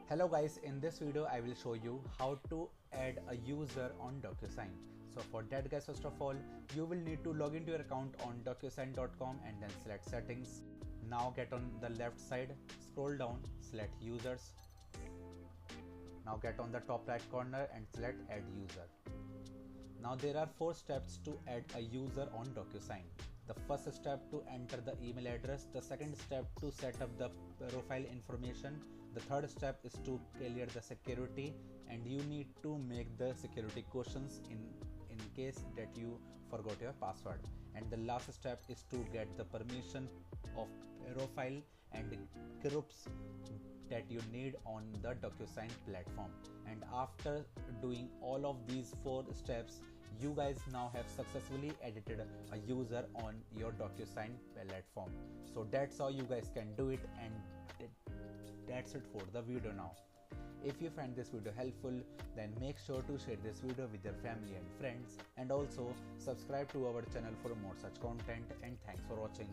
Hello guys, in this video I will show you how to add a user on DocuSign. So for that guys, first of all you will need to log into your account on DocuSign.com and then select settings. Now get on the left side, scroll down, select users. Now get on the top right corner and select add user. Now there are 4 steps to add a user on DocuSign. The first step to enter the email address, the second step to set up the profile information, the third step is to clear the security, and you need to make the security questions in case that you forgot your password, and the last step is to get the permission of profile and groups that you need on the DocuSign platform. And after doing all of these 4 steps, you guys now have successfully edited a user on your DocuSign platform. So that's how you guys can do it, and that's it for the video now. If you find this video helpful, then make sure to share this video with your family and friends, and also subscribe to our channel for more such content, and thanks for watching.